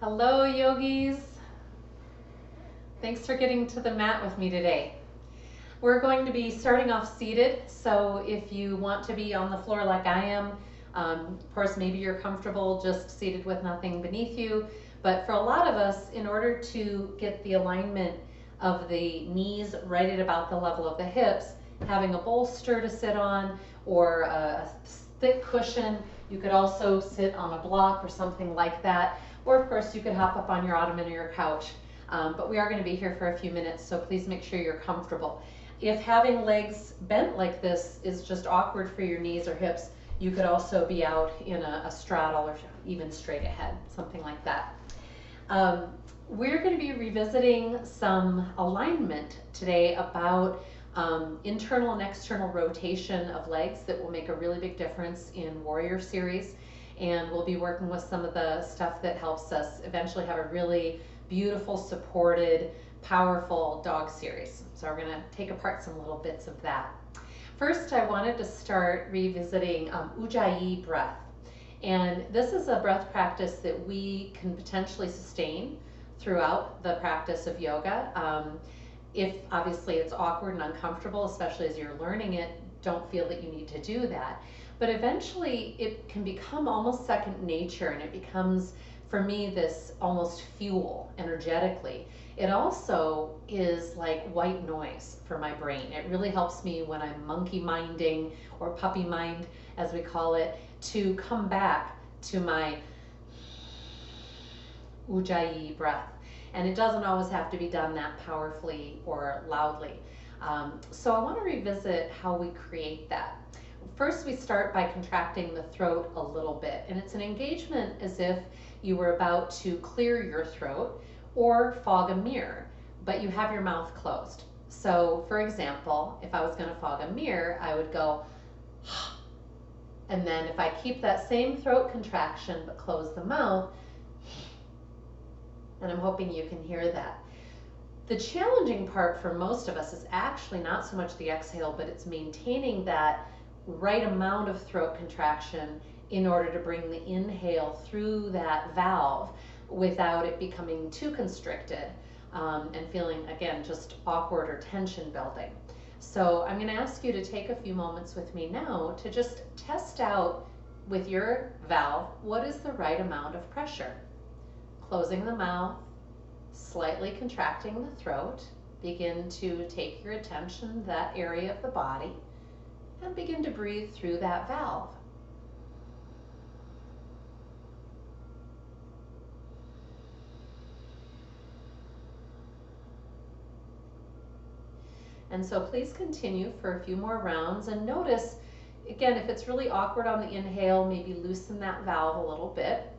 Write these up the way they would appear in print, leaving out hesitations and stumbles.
Hello, yogis. Thanks for getting to the mat with me today. We're going to be starting off seated, so if you want to be on the floor like I am, of course, maybe you're comfortable just seated with nothing beneath you. But for a lot of us, in order to get the alignment of the knees right at about the level of the hips, having a bolster to sit on or a thick cushion, you could also sit on a block or something like that. Or of course, you could hop up on your ottoman or your couch. But we are going to be here for a few minutes, so please make sure you're comfortable. If having legs bent like this is just awkward for your knees or hips, you could also be out in a straddle or even straight ahead, something like that. We're going to be revisiting some alignment today about internal and external rotation of legs that will make a really big difference in Warrior Series. And we'll be working with some of the stuff that helps us eventually have a really beautiful, supported, powerful dog series. So we're going to take apart some little bits of that. First, I wanted to start revisiting Ujjayi breath. And this is a breath practice that we can potentially sustain throughout the practice of yoga. If obviously it's awkward and uncomfortable, especially as you're learning it, don't feel that you need to do that. But eventually it can become almost second nature, and it becomes, for me, this almost fuel energetically. It also is like white noise for my brain. It really helps me when I'm monkey minding or puppy mind, as we call it, to come back to my Ujjayi breath. And it doesn't always have to be done that powerfully or loudly. So I want to revisit how we create that. First, we start by contracting the throat a little bit, and it's an engagement as if you were about to clear your throat or fog a mirror, but you have your mouth closed. So for example, if I was going to fog a mirror, I would go, and then if I keep that same throat contraction but close the mouth, and I'm hoping you can hear that. The challenging part for most of us is actually not so much the exhale, but it's maintaining that right amount of throat contraction in order to bring the inhale through that valve without it becoming too constricted and feeling, again, just awkward or tension building. So I'm going to ask you to take a few moments with me now to just test out with your valve what is the right amount of pressure. Closing the mouth, slightly contracting the throat, begin to take your attention to that area of the body and begin to breathe through that valve. And so please continue for a few more rounds and notice, again, if it's really awkward on the inhale, maybe loosen that valve a little bit.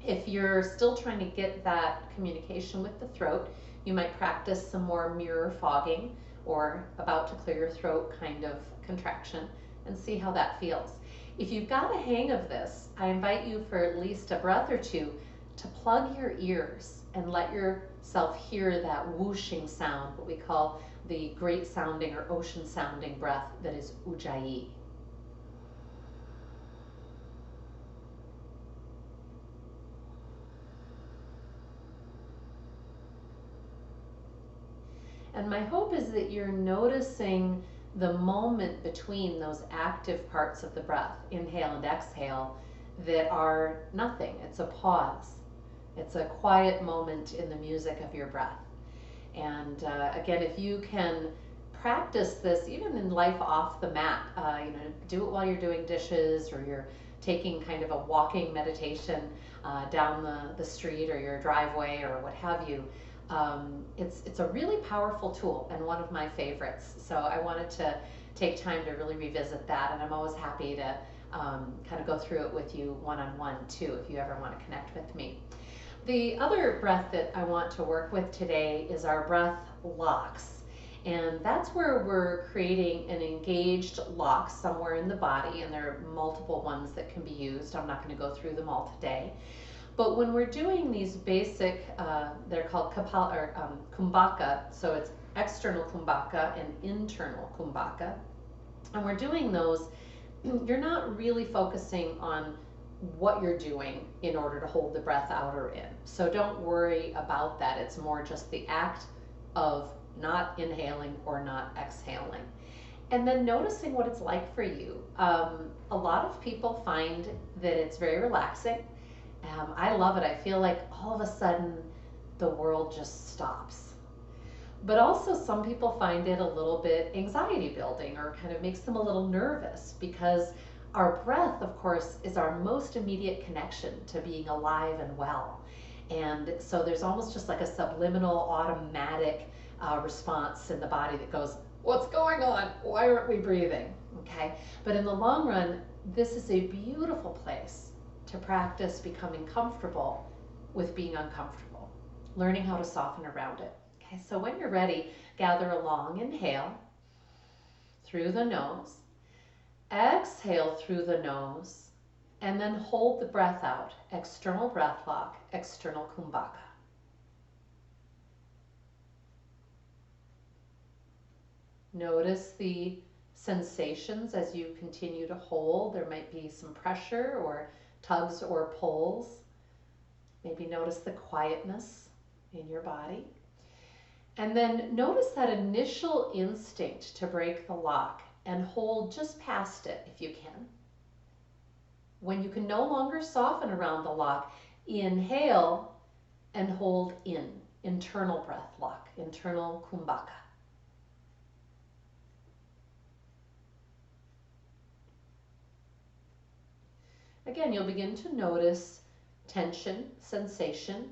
If you're still trying to get that communication with the throat, you might practice some more mirror fogging or about to clear your throat kind of contraction and see how that feels. If you've got a hang of this, I invite you for at least a breath or two to plug your ears and let yourself hear that whooshing sound, what we call the great sounding or ocean sounding breath that is Ujjayi. And my hope is that you're noticing the moment between those active parts of the breath, inhale and exhale, that are nothing. It's a pause. It's a quiet moment in the music of your breath. And again, if you can practice this even in life off the mat, do it while you're doing dishes or you're taking kind of a walking meditation down the street or your driveway or what have you. It's a really powerful tool and one of my favorites. So I wanted to take time to really revisit that, and I'm always happy to kind of go through it with you one-on-one too if you ever want to connect with me. The other breath that I want to work with today is our breath locks. And that's where we're creating an engaged lock somewhere in the body, and there are multiple ones that can be used. I'm not going to go through them all today. But when we're doing these basic, they're called kumbhaka, so it's external kumbhaka and internal kumbhaka. And we're doing those, you're not really focusing on what you're doing in order to hold the breath out or in. So don't worry about that. It's more just the act of not inhaling or not exhaling. And then noticing what it's like for you. A lot of people find that it's very relaxing. I love it. I feel like all of a sudden the world just stops. But also some people find it a little bit anxiety building or kind of makes them a little nervous, because our breath, of course, is our most immediate connection to being alive and well. And so there's almost just like a subliminal automatic response in the body that goes, what's going on? Why aren't we breathing? Okay. But in the long run, this is a beautiful place to practice becoming comfortable with being uncomfortable, learning how to soften around it. Okay. So when you're ready, gather a long inhale through the nose, exhale through the nose, and then hold the breath out. External breath lock, external kumbhaka. Notice the sensations as you continue to hold. There might be some pressure or tugs or pulls. Maybe notice the quietness in your body. And then notice that initial instinct to break the lock and hold just past it if you can. When you can no longer soften around the lock, inhale and hold in. Internal breath lock, internal kumbhaka. Again, you'll begin to notice tension, sensation.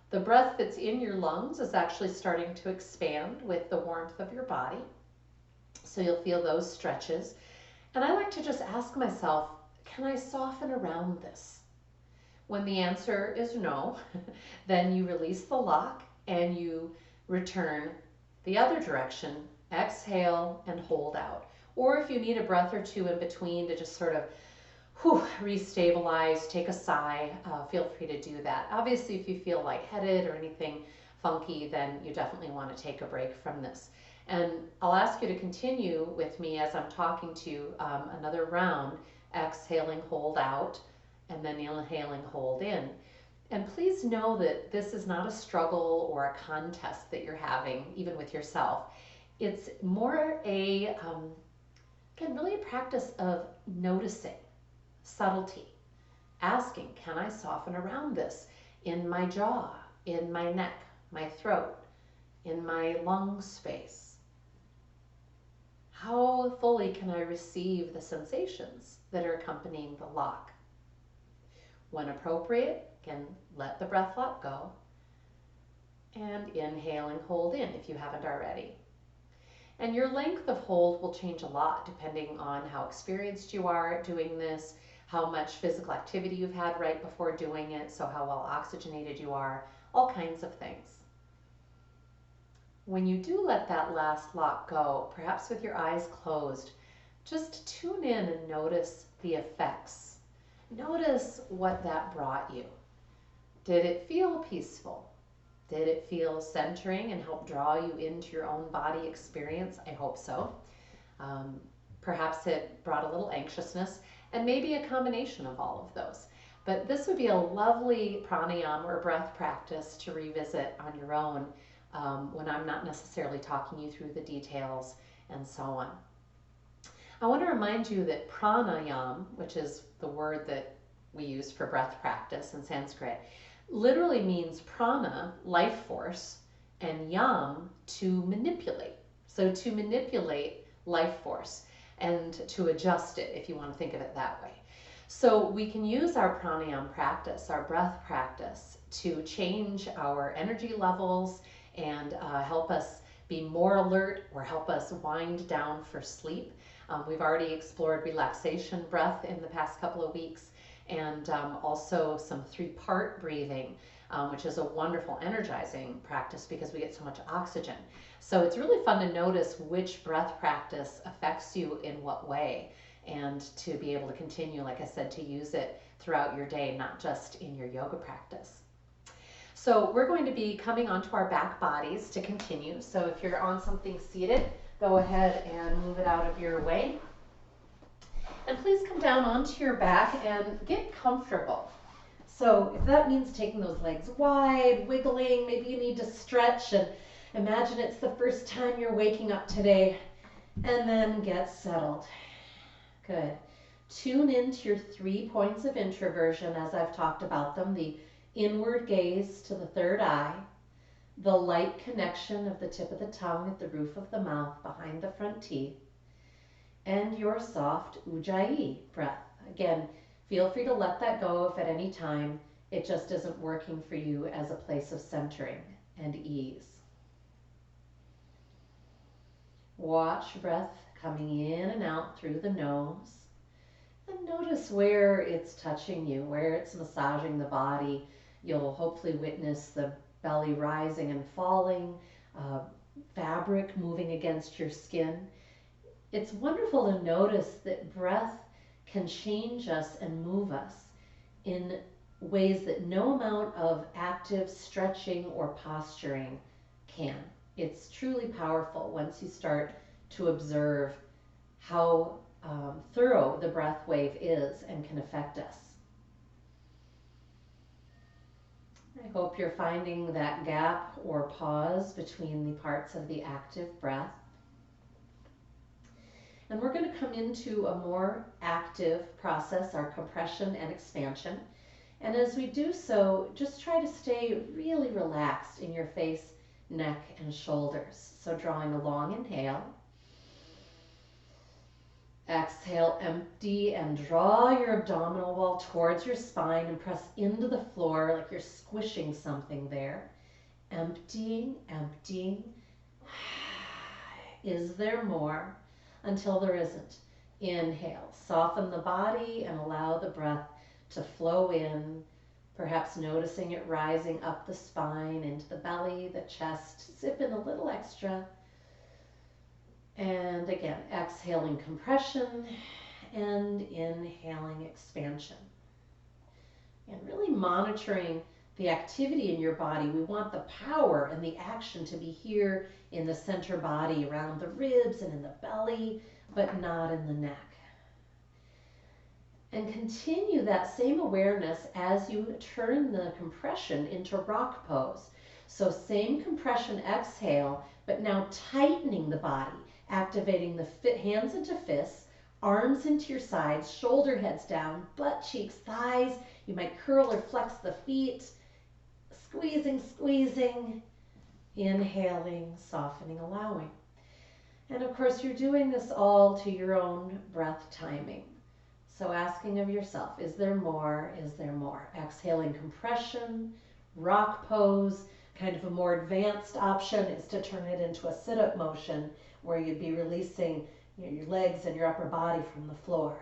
The breath that's in your lungs is actually starting to expand with the warmth of your body. So you'll feel those stretches. And I like to just ask myself, can I soften around this? When the answer is no, then you release the lock and you return the other direction. Exhale and hold out. Or if you need a breath or two in between to just sort of restabilize, take a sigh, feel free to do that. Obviously, if you feel lightheaded or anything funky, then you definitely want to take a break from this. And I'll ask you to continue with me as I'm talking to another round, exhaling, hold out, and then inhaling, hold in. And please know that this is not a struggle or a contest that you're having, even with yourself. It's more again, really a practice of noticing subtlety, asking, can I soften around this in my jaw, in my neck, my throat, in my lung space? How fully can I receive the sensations that are accompanying the lock? When appropriate, can let the breath lock go and inhale and hold in if you haven't already. And your length of hold will change a lot depending on how experienced you are doing this, how much physical activity you've had right before doing it, so how well oxygenated you are, all kinds of things. When you do let that last lock go, perhaps with your eyes closed, just tune in and notice the effects. Notice what that brought you. Did it feel peaceful? Did it feel centering and help draw you into your own body experience? I hope so. Perhaps it brought a little anxiousness, and maybe a combination of all of those. But this would be a lovely pranayama or breath practice to revisit on your own when I'm not necessarily talking you through the details and so on. I want to remind you that pranayama, which is the word that we use for breath practice in Sanskrit, literally means prana, life force, and yam, to manipulate. So to manipulate life force and to adjust it, if you want to think of it that way. So we can use our pranayama practice, our breath practice, to change our energy levels and help us be more alert or help us wind down for sleep. We've already explored relaxation breath in the past couple of weeks, and also some 3-part breathing, which is a wonderful energizing practice because we get so much oxygen. So it's really fun to notice which breath practice affects you in what way, and to be able to continue, like I said, to use it throughout your day, not just in your yoga practice. So we're going to be coming onto our back bodies to continue. So if you're on something seated, go ahead and move it out of your way. And please come down onto your back and get comfortable. So if that means taking those legs wide, wiggling, maybe you need to stretch, and imagine it's the first time you're waking up today, and then get settled. Good. Tune into your 3 points of introversion as I've talked about them: the inward gaze to the third eye, the light connection of the tip of the tongue at the roof of the mouth behind the front teeth, and your soft Ujjayi breath. Again, feel free to let that go if at any time it just isn't working for you as a place of centering and ease. Watch breath coming in and out through the nose. And notice where it's touching you, where it's massaging the body. You'll hopefully witness the belly rising and falling, fabric moving against your skin. It's wonderful to notice that breath can change us and move us in ways that no amount of active stretching or posturing can. It's truly powerful once you start to observe how thorough the breath wave is and can affect us. I hope you're finding that gap or pause between the parts of the active breath. And we're going to come into a more active process, our compression and expansion. And as we do so, just try to stay really relaxed in your face, neck, and shoulders. So drawing a long inhale. Exhale, empty, and draw your abdominal wall towards your spine and press into the floor like you're squishing something there. Emptying, emptying. Is there more? Until there isn't. Inhale, soften the body and allow the breath to flow in, perhaps noticing it rising up the spine, into the belly, the chest. Zip in a little extra. And again, exhaling compression and inhaling expansion. And really monitoring the activity in your body. We want the power and the action to be here in the center body, around the ribs and in the belly, but not in the neck. And continue that same awareness as you turn the compression into rock pose. So same compression, exhale, but now tightening the body, activating the hands into fists, arms into your sides, shoulder heads down, butt cheeks, thighs. You might curl or flex the feet. Squeezing, squeezing, inhaling, softening, allowing. And of course, you're doing this all to your own breath timing. So asking of yourself, is there more? Is there more? Exhaling compression, rock pose. Kind of a more advanced option is to turn it into a sit-up motion where you'd be releasing your legs and your upper body from the floor.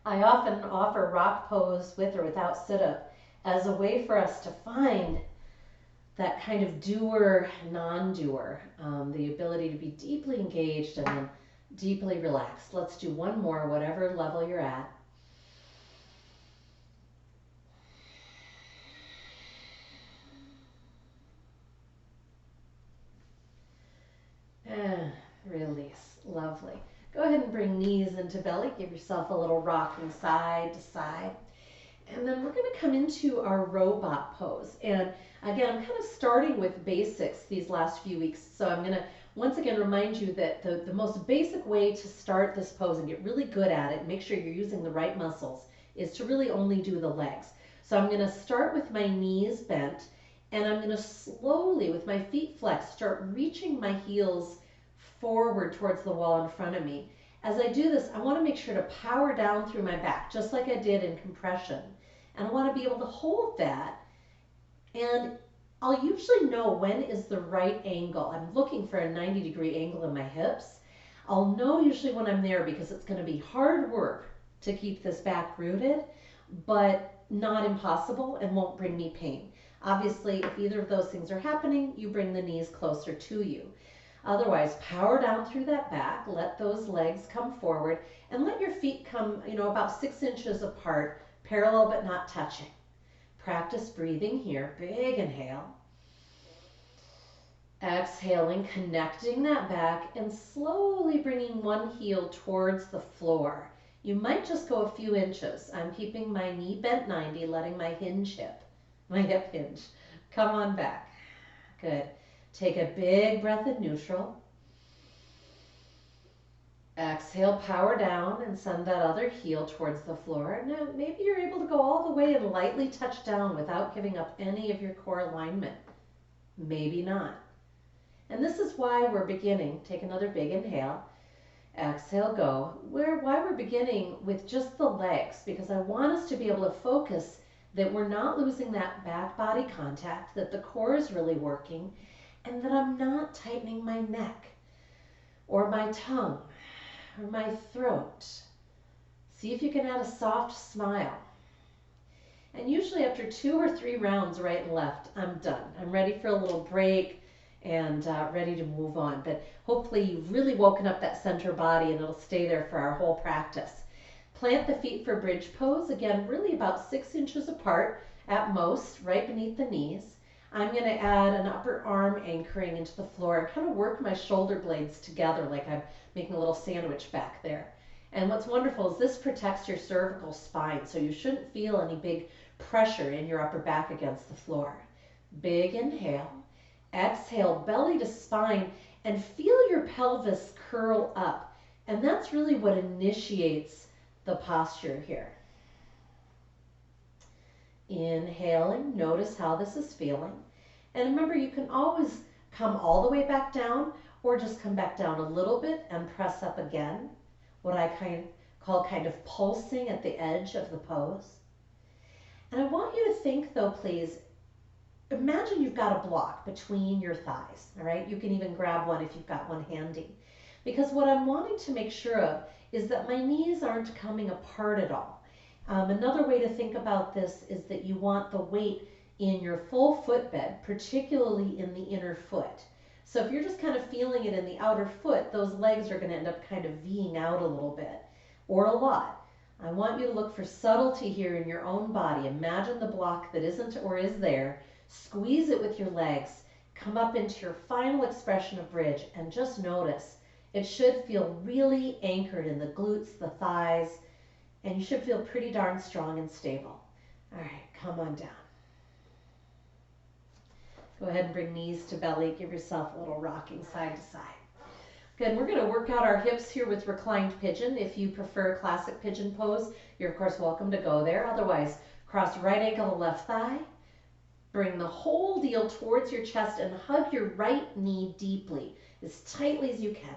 I often offer rock pose with or without sit-up as a way for us to find that kind of doer, non-doer, the ability to be deeply engaged and then deeply relaxed. Let's do one more, whatever level you're at. And release. Lovely. Go ahead and bring knees into belly. Give yourself a little rocking side to side. And then we're going to come into our robot pose. And again, I'm kind of starting with basics these last few weeks. So I'm going to once again remind you that the most basic way to start this pose and get really good at it, make sure you're using the right muscles, is to really only do the legs. So I'm going to start with my knees bent, and I'm going to slowly, with my feet flexed, start reaching my heels forward towards the wall in front of me. As I do this, I want to make sure to power down through my back, just like I did in compression. And I want to be able to hold that. And I'll usually know when is the right angle. I'm looking for a 90-degree angle in my hips. I'll know usually when I'm there because it's going to be hard work to keep this back rooted, but not impossible and won't bring me pain. Obviously, if either of those things are happening, you bring the knees closer to you. Otherwise, power down through that back, let those legs come forward, and let your feet come, about 6 inches apart, parallel but not touching. Practice breathing here. Big inhale. Exhaling, connecting that back and slowly bringing one heel towards the floor. You might just go a few inches. I'm keeping my knee bent 90, letting my hip hinge. Come on back. Good. Take a big breath in neutral. Exhale, power down and send that other heel towards the floor. Now, maybe you're able to go all the way and lightly touch down without giving up any of your core alignment. Maybe not. And this is why we're beginning. Take another big inhale. Exhale, go. Why we're beginning with just the legs, because I want us to be able to focus that we're not losing that back body contact, that the core is really working, and that I'm not tightening my neck or my tongue or my throat. See if you can add a soft smile. And usually after 2 or 3 rounds, right and left, I'm done. I'm ready for a little break and ready to move on. But hopefully you've really woken up that center body and it'll stay there for our whole practice. Plant the feet for bridge pose. Again, really about 6 inches apart at most, right beneath the knees. I'm going to add an upper arm anchoring into the floor and kind of work my shoulder blades together like I'm making a little sandwich back there. And what's wonderful is this protects your cervical spine, so you shouldn't feel any big pressure in your upper back against the floor. Big inhale. Exhale, belly to spine, and feel your pelvis curl up. And that's really what initiates the posture here. Inhaling, notice how this is feeling. And remember, you can always come all the way back down or just come back down a little bit and press up again. What I call pulsing at the edge of the pose. And I want you to think though, please, imagine you've got a block between your thighs, all right? You can even grab one if you've got one handy. Because what I'm wanting to make sure of is that my knees aren't coming apart at all. Another way to think about this is that you want the weight in your full footbed, particularly in the inner foot. So if you're just kind of feeling it in the outer foot, those legs are going to end up kind of V'ing out a little bit or a lot. I want you to look for subtlety here in your own body. Imagine the block that isn't or is there. Squeeze it with your legs. Come up into your final expression of bridge and just notice. It should feel really anchored in the glutes, the thighs, and you should feel pretty darn strong and stable. All right, come on down. Go ahead and bring knees to belly. Give yourself a little rocking side to side. Good, we're going to work out our hips here with reclined pigeon. If you prefer classic pigeon pose, you're of course welcome to go there. Otherwise, cross right ankle to left thigh. Bring the whole deal towards your chest and hug your right knee deeply, as tightly as you can.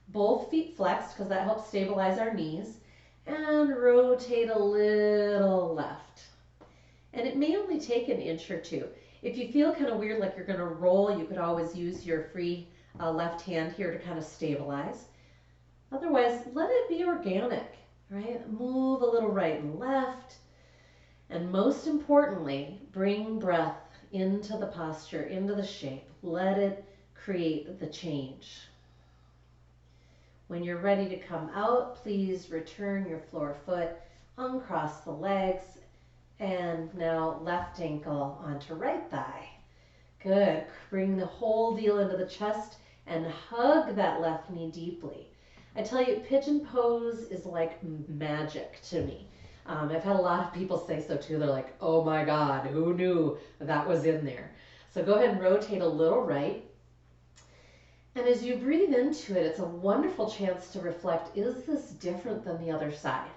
Both feet flexed because that helps stabilize our knees. And rotate a little left. And it may only take an inch or two. If you feel kind of weird, like you're going to roll, you could always use your free left hand here to kind of stabilize. Otherwise, let it be organic, right? Move a little right and left. And most importantly, bring breath into the posture, into the shape. Let it create the change. When you're ready to come out, please return your floor foot, uncross the legs, and now left ankle onto right thigh. Good. Bring the whole deal into the chest and hug that left knee deeply. I tell you, pigeon pose is like magic to me. I've had a lot of people say so too. They're like, oh my God, who knew that was in there? So go ahead and rotate a little right. And as you breathe into it, it's a wonderful chance to reflect, is this different than the other side?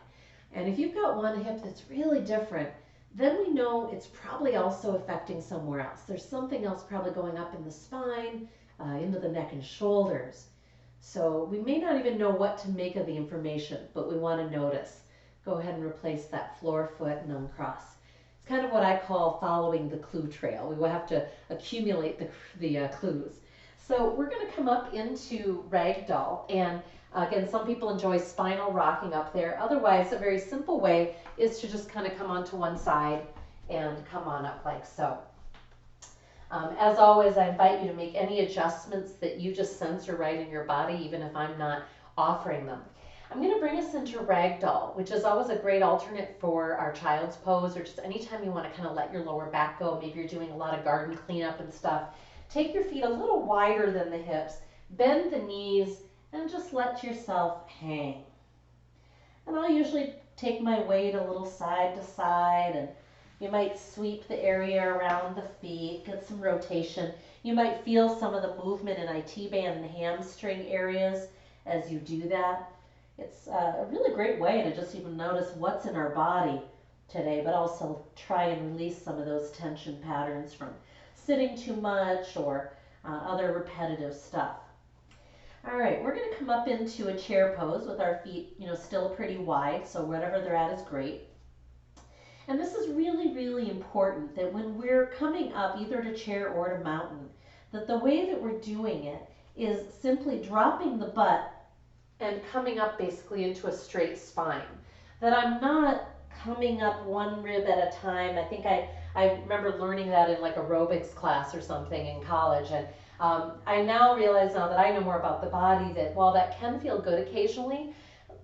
And if you've got one hip that's really different, then we know it's probably also affecting somewhere else. There's something else probably going up in the spine, into the neck and shoulders. So we may not even know what to make of the information, but we want to notice. Go ahead and replace that floor foot and uncross. It's kind of what I call following the clue trail. We will have to accumulate the clues. So we're going to come up into ragdoll, and again, some people enjoy spinal rocking up there. Otherwise, a very simple way is to just kind of come onto one side and come on up like so. As always, I invite you to make any adjustments that you just sense are right in your body, even if I'm not offering them. I'm going to bring us into ragdoll, which is always a great alternate for our child's pose, or just anytime you want to kind of let your lower back go. Maybe you're doing a lot of garden cleanup and stuff. take your feet a little wider than the hips, bend the knees, and just let yourself hang. And I'll usually take my weight a little side to side, and you might sweep the area around the feet, get some rotation. You might feel some of the movement in IT band and hamstring areas as you do that. It's a really great way to just even notice what's in our body today, but also try and release some of those tension patterns from sitting too much or other repetitive stuff. All right, we're going to come up into a chair pose with our feet, still pretty wide, so whatever they're at is great. And this is really, really important that when we're coming up either to chair or to mountain, that the way that we're doing it is simply dropping the butt and coming up basically into a straight spine. That I'm not coming up one rib at a time. I think I remember learning that in like aerobics class or something in college, and I now realize now that I know more about the body that while that can feel good occasionally,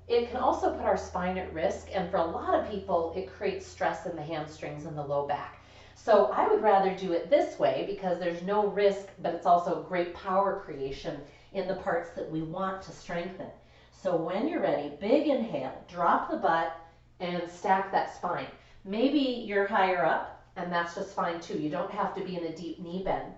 it can also put our spine at risk, and for a lot of people, it creates stress in the hamstrings and the low back. So I would rather do it this way because there's no risk, but it's also great power creation in the parts that we want to strengthen. So when you're ready, big inhale, drop the butt, and stack that spine. Maybe you're higher up, and that's just fine too. You don't have to be in a deep knee bend.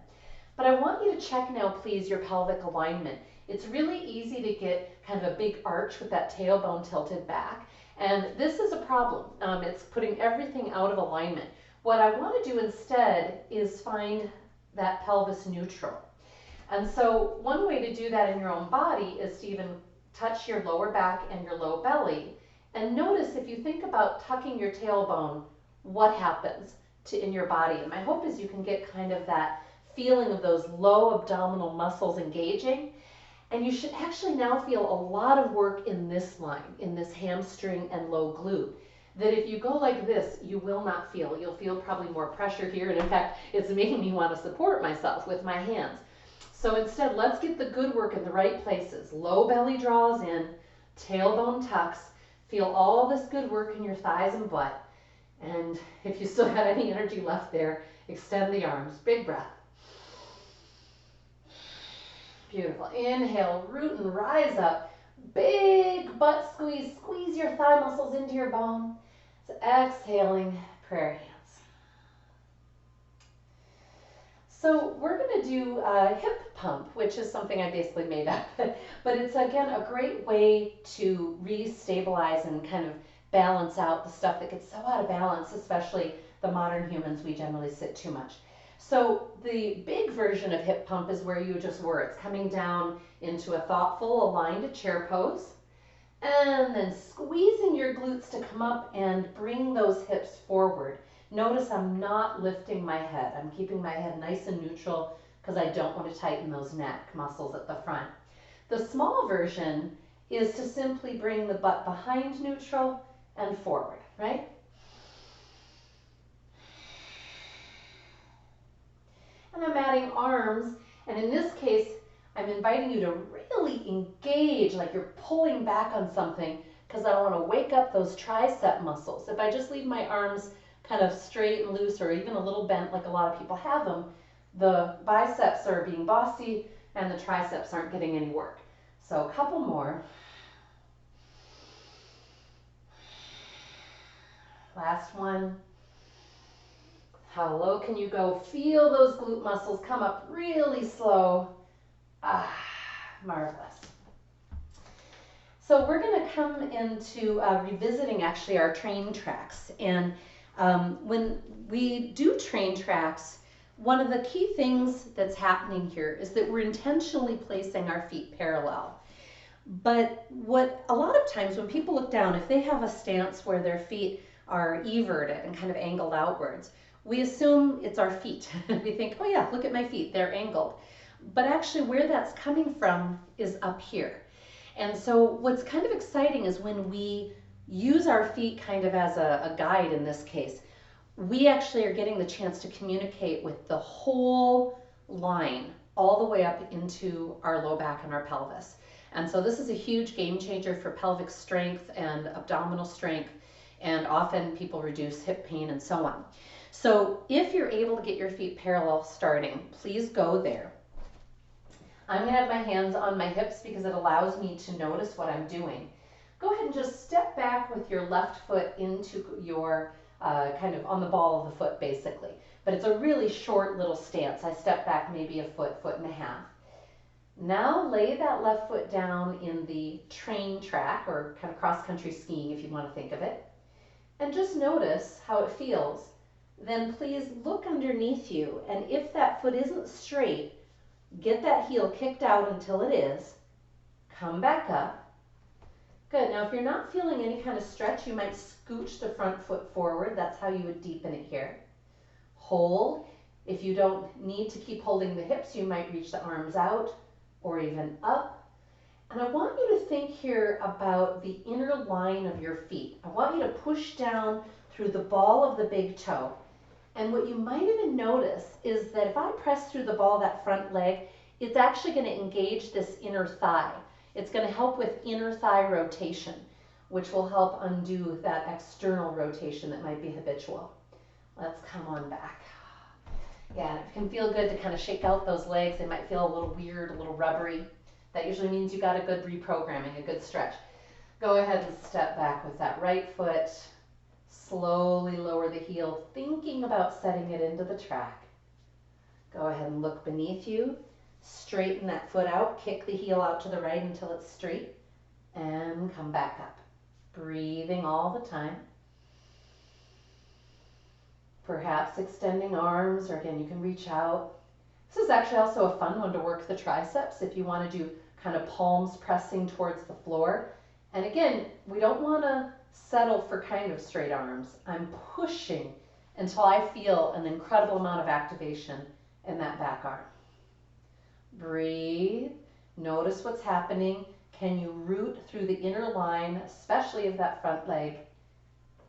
But I want you to check now, please, your pelvic alignment. It's really easy to get kind of a big arch with that tailbone tilted back, and this is a problem. It's putting everything out of alignment. What I want to do instead is find that pelvis neutral. And so one way to do that in your own body is to even touch your lower back and your low belly, and notice if you think about tucking your tailbone, what happens in your body. And my hope is you can get kind of that feeling of those low abdominal muscles engaging. And you should actually now feel a lot of work in this line, in this hamstring and low glute. That if you go like this, you will not feel. You'll feel probably more pressure here. And in fact, it's making me want to support myself with my hands. So instead, let's get the good work in the right places. Low belly draws in, tailbone tucks. Feel all this good work in your thighs and butt. And if you still have any energy left there, extend the arms. Big breath. Beautiful. Inhale, root and rise up. Big butt squeeze. Squeeze your thigh muscles into your bone. So exhaling, prayer hands. So we're going to do a hip pump, which is something I basically made up. But it's, again, a great way to re-stabilize and kind of balance out the stuff that gets so out of balance, especially the modern humans. We generally sit too much. So the big version of hip pump is where you just were. It's coming down into a thoughtful, aligned chair pose, and then squeezing your glutes to come up and bring those hips forward. Notice I'm not lifting my head. I'm keeping my head nice and neutral because I don't want to tighten those neck muscles at the front. The small version is to simply bring the butt behind neutral and forward, right? And I'm adding arms, and in this case, I'm inviting you to really engage like you're pulling back on something because I want to wake up those tricep muscles. If I just leave my arms kind of straight and loose or even a little bent like a lot of people have them, the biceps are being bossy and the triceps aren't getting any work. So a couple more. Last one. How low can you go? Feel those glute muscles come up really slow. Marvelous. So we're going to come into revisiting actually our train tracks. And when we do train tracks, one of the key things that's happening here is that we're intentionally placing our feet parallel. But what a lot of times when people look down, if they have a stance where their feet are everted and kind of angled outwards, we assume it's our feet. We think, oh yeah, look at my feet, they're angled. But actually where that's coming from is up here. And so what's kind of exciting is when we use our feet kind of as a guide in this case, we actually are getting the chance to communicate with the whole line all the way up into our low back and our pelvis. And so this is a huge game changer for pelvic strength and abdominal strength, and often people reduce hip pain and so on. So if you're able to get your feet parallel starting, please go there. I'm gonna have my hands on my hips because it allows me to notice what I'm doing. Go ahead and just step back with your left foot into your kind of on the ball of the foot basically. But it's a really short little stance. I step back maybe a foot, foot and a half. Now lay that left foot down in the train track or kind of cross-country skiing if you want to think of it. And just notice how it feels. Then please look underneath you, and if that foot isn't straight, get that heel kicked out until it is. Come back up. Good. Now if you're not feeling any kind of stretch, you might scooch the front foot forward. That's how you would deepen it here. Hold. If you don't need to keep holding the hips, you might reach the arms out or even up. And I want you to think here about the inner line of your feet. I want you to push down through the ball of the big toe. And what you might even notice is that if I press through the ball of that front leg, it's actually going to engage this inner thigh. It's going to help with inner thigh rotation, which will help undo that external rotation that might be habitual. Let's come on back. Yeah, it can feel good to kind of shake out those legs. They might feel a little weird, a little rubbery. That usually means you got a good reprogramming, a good stretch. Go ahead and step back with that right foot. Slowly lower the heel, thinking about setting it into the track. Go ahead and look beneath you. Straighten that foot out. Kick the heel out to the right until it's straight. And come back up. Breathing all the time. Perhaps extending arms, or again, you can reach out. This is actually also a fun one to work the triceps if you want to do kind of palms pressing towards the floor. And again, we don't want to settle for kind of straight arms. I'm pushing until I feel an incredible amount of activation in that back arm. Breathe. Notice what's happening. Can you root through the inner line, especially of that front leg?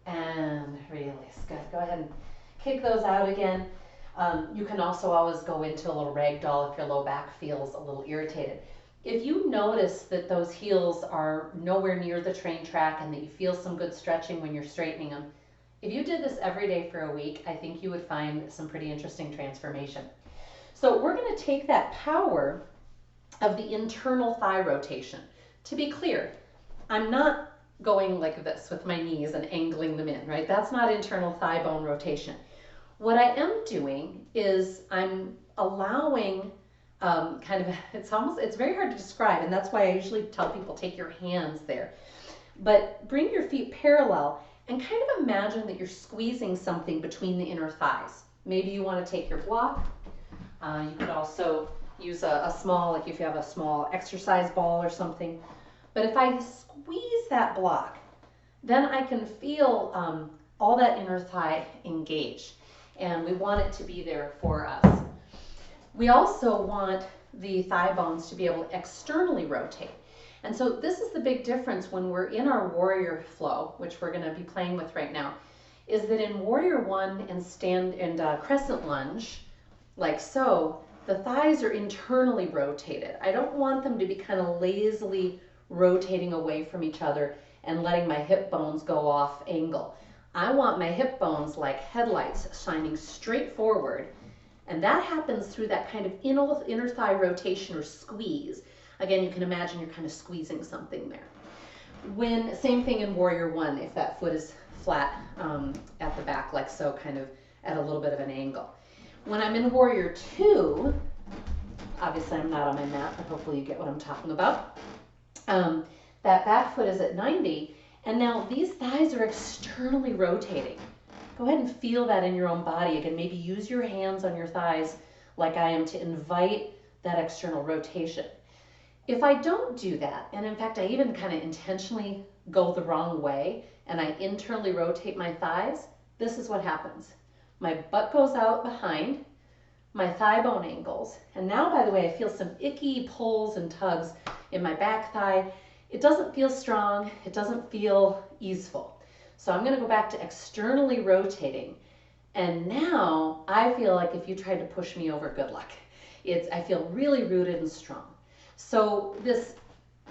And release. Good. Go ahead and kick those out again. You can also always go into a little ragdoll if your low back feels a little irritated. If you notice that those heels are nowhere near the train track and that you feel some good stretching when you're straightening them, if you did this every day for a week, I think you would find some pretty interesting transformation. So we're going to take that power of the internal thigh rotation. To be clear, I'm not going like this with my knees and angling them in, right? That's not internal thigh bone rotation. What I am doing is I'm allowing it's very hard to describe, and that's why I usually tell people take your hands there. But bring your feet parallel and kind of imagine that you're squeezing something between the inner thighs. Maybe you want to take your block. You could also use a small, like if you have a small exercise ball or something. But if I squeeze that block, then I can feel all that inner thigh engaged. And we want it to be there for us. We also want the thigh bones to be able to externally rotate. And so this is the big difference when we're in our warrior flow, which we're going to be playing with right now, is that in warrior one and crescent lunge, like so, the thighs are internally rotated. I don't want them to be kind of lazily rotating away from each other and letting my hip bones go off angle. I want my hip bones like headlights shining straight forward. And that happens through that kind of inner thigh rotation or squeeze. Again, you can imagine you're kind of squeezing something there. Same thing in warrior one, if that foot is flat at the back, like so, kind of at a little bit of an angle. When I'm in warrior two, obviously I'm not on my mat, but hopefully you get what I'm talking about. That back foot is at 90, and now these thighs are externally rotating. Go ahead and feel that in your own body. Again, maybe use your hands on your thighs like I am to invite that external rotation. If I don't do that, and in fact I even kind of intentionally go the wrong way and I internally rotate my thighs, this is what happens. My butt goes out behind, my thigh bone angles, and now, by the way, I feel some icky pulls and tugs in my back thigh. It doesn't feel strong, it doesn't feel easeful. So I'm going to go back to externally rotating. And now I feel like if you tried to push me over, good luck. I feel really rooted and strong. So this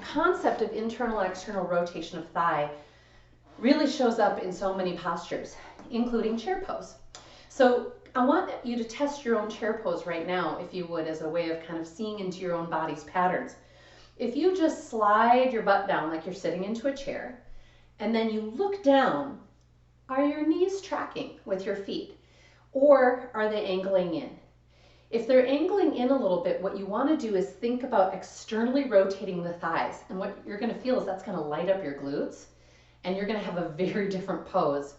concept of internal and external rotation of thigh really shows up in so many postures, including chair pose. So I want you to test your own chair pose right now, if you would, as a way of kind of seeing into your own body's patterns. If you just slide your butt down like you're sitting into a chair, and then you look down, are your knees tracking with your feet? Or are they angling in? If they're angling in a little bit, what you want to do is think about externally rotating the thighs. And what you're going to feel is that's going to light up your glutes, and you're going to have a very different pose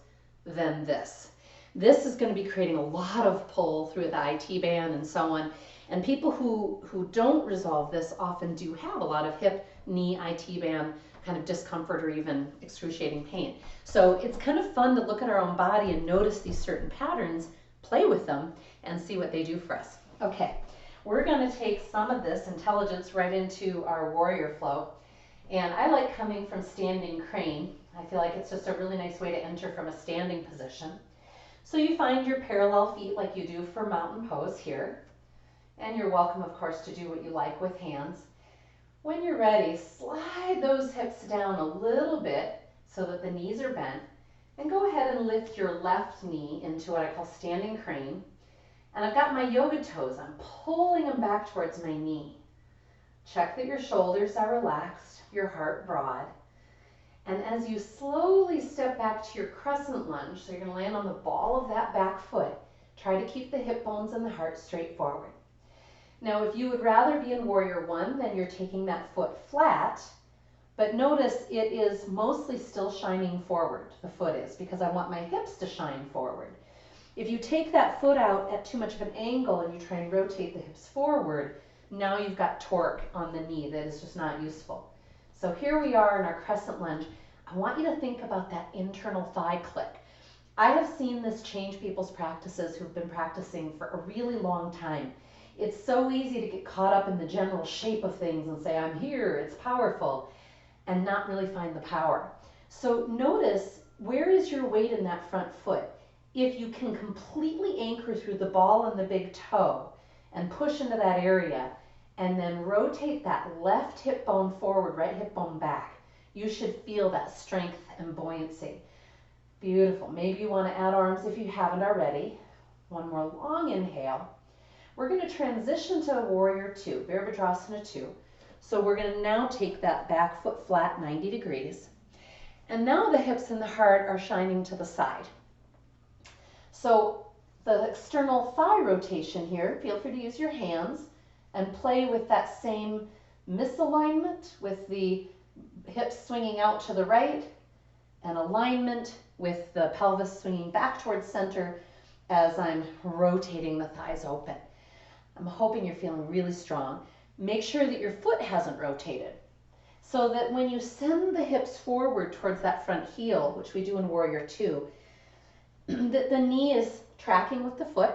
than this. This is going to be creating a lot of pull through the IT band and so on. And people who don't resolve this often do have a lot of hip, knee, IT band kind of discomfort or even excruciating pain. So it's kind of fun to look at our own body and notice these certain patterns, play with them, and see what they do for us. Okay, we're going to take some of this intelligence right into our warrior flow. And I like coming from standing crane. I feel like it's just a really nice way to enter from a standing position. So you find your parallel feet like you do for mountain pose here. And you're welcome, of course, to do what you like with hands. When you're ready, slide those hips down a little bit so that the knees are bent. And go ahead and lift your left knee into what I call standing crane. And I've got my yoga toes. I'm pulling them back towards my knee. Check that your shoulders are relaxed, your heart broad. And as you slowly step back to your crescent lunge, so you're going to land on the ball of that back foot, try to keep the hip bones and the heart straight forward. Now, if you would rather be in warrior one, then you're taking that foot flat, but notice it is mostly still shining forward, the foot is, because I want my hips to shine forward. If you take that foot out at too much of an angle and you try and rotate the hips forward, now you've got torque on the knee that is just not useful. So here we are in our crescent lunge. I want you to think about that internal thigh click. I have seen this change people's practices who've been practicing for a really long time. It's so easy to get caught up in the general shape of things and say, I'm here, it's powerful, and not really find the power. So notice, where is your weight in that front foot? If you can completely anchor through the ball and the big toe and push into that area, and then rotate that left hip bone forward, right hip bone back, you should feel that strength and buoyancy. Beautiful. Maybe you want to add arms if you haven't already. One more long inhale. We're going to transition to warrior two, Virabhadrasana 2. So we're going to now take that back foot flat 90 degrees. And now the hips and the heart are shining to the side. So the external thigh rotation here, feel free to use your hands and play with that same misalignment with the hips swinging out to the right and alignment with the pelvis swinging back towards center as I'm rotating the thighs open. I'm hoping you're feeling really strong. Make sure that your foot hasn't rotated so that when you send the hips forward towards that front heel, which we do in Warrior 2, that the knee is tracking with the foot,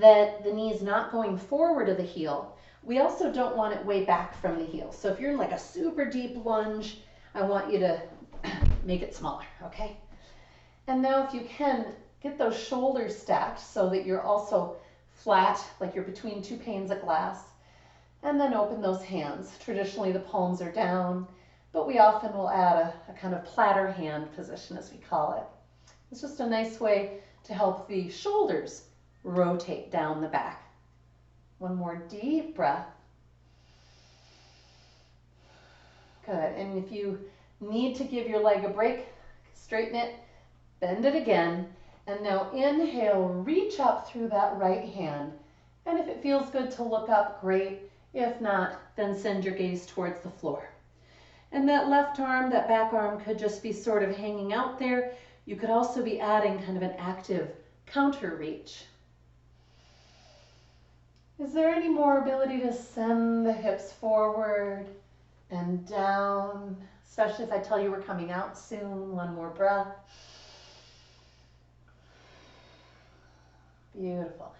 that the knee is not going forward of the heel. We also don't want it way back from the heel. So if you're in like a super deep lunge, I want you to make it smaller, okay? And now if you can, get those shoulders stacked so that you're also flat, like you're between two panes of glass. And then open those hands. Traditionally the palms are down, but we often will add a kind of platter hand position, as we call it. It's just a nice way to help the shoulders rotate down the back. One more deep breath. Good. And if you need to give your leg a break, straighten it, bend it again, and now inhale, reach up through that right hand. And if it feels good to look up, great. If not, then send your gaze towards the floor. And that left arm, that back arm could just be sort of hanging out there. You could also be adding kind of an active counter reach. Is there any more ability to send the hips forward and down, especially if I tell you we're coming out soon? One more breath. Beautiful.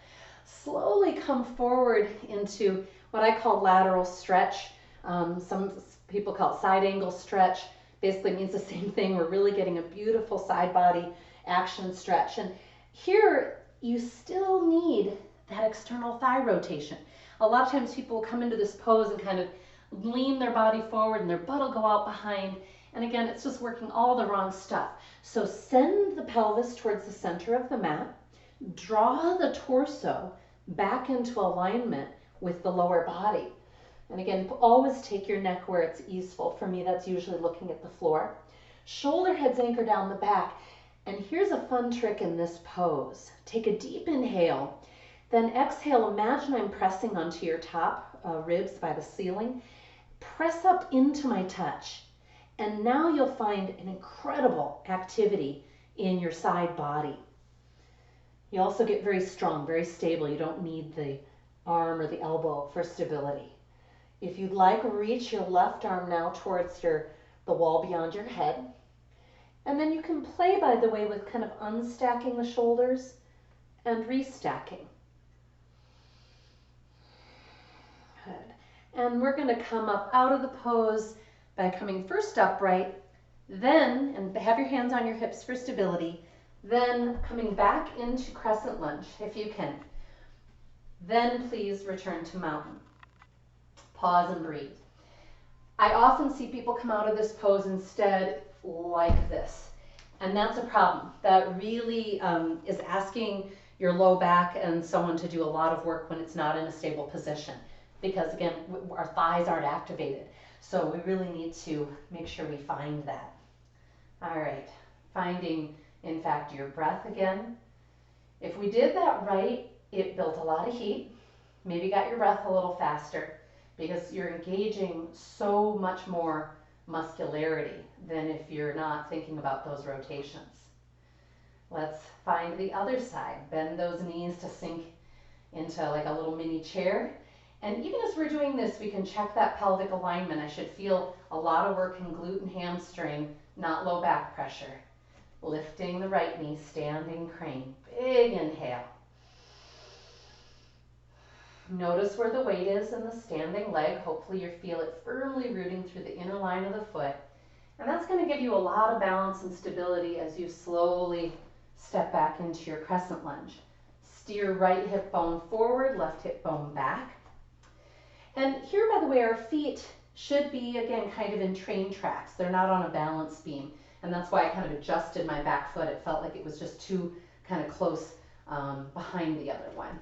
Slowly come forward into what I call lateral stretch. Some people call it side angle stretch. Basically means the same thing. We're really getting a beautiful side body action stretch. And here you still need that external thigh rotation. A lot of times people will come into this pose and kind of lean their body forward and their butt will go out behind. And again, it's just working all the wrong stuff. So send the pelvis towards the center of the mat. Draw the torso back into alignment with the lower body. And again, always take your neck where it's easeful. For me, that's usually looking at the floor. Shoulder heads anchor down the back. And here's a fun trick in this pose. Take a deep inhale, then exhale. Imagine I'm pressing onto your top ribs by the ceiling. Press up into my touch. And now you'll find an incredible activity in your side body. You also get very strong, very stable. You don't need the arm or the elbow for stability. If you'd like, reach your left arm now towards the wall beyond your head. And then you can play, by the way, with kind of unstacking the shoulders and restacking. Good. And we're going to come up out of the pose by coming first upright, then, and have your hands on your hips for stability, then coming back into crescent lunge, if you can. Then please return to mountain. Pause and breathe. I often see people come out of this pose instead like this, and that's a problem. That really is asking your low back and someone to do a lot of work when it's not in a stable position, because again, our thighs aren't activated. So we really need to make sure we find that. All right, finding, in fact, your breath again. If we did that right, it built a lot of heat. Maybe got your breath a little faster, because you're engaging so much more muscularity than if you're not thinking about those rotations. Let's find the other side. Bend those knees to sink into like a little mini chair. And even as we're doing this, we can check that pelvic alignment. I should feel a lot of work in glute and hamstring, not low back pressure. Lifting the right knee, standing crane. Big inhale. Notice where the weight is in the standing leg. Hopefully you feel it firmly rooting through the inner line of the foot. And that's going to give you a lot of balance and stability as you slowly step back into your crescent lunge. Steer right hip bone forward, left hip bone back. And here, by the way, our feet should be, again, kind of in train tracks. They're not on a balance beam. And that's why I kind of adjusted my back foot. It felt like it was just too kind of close behind the other one.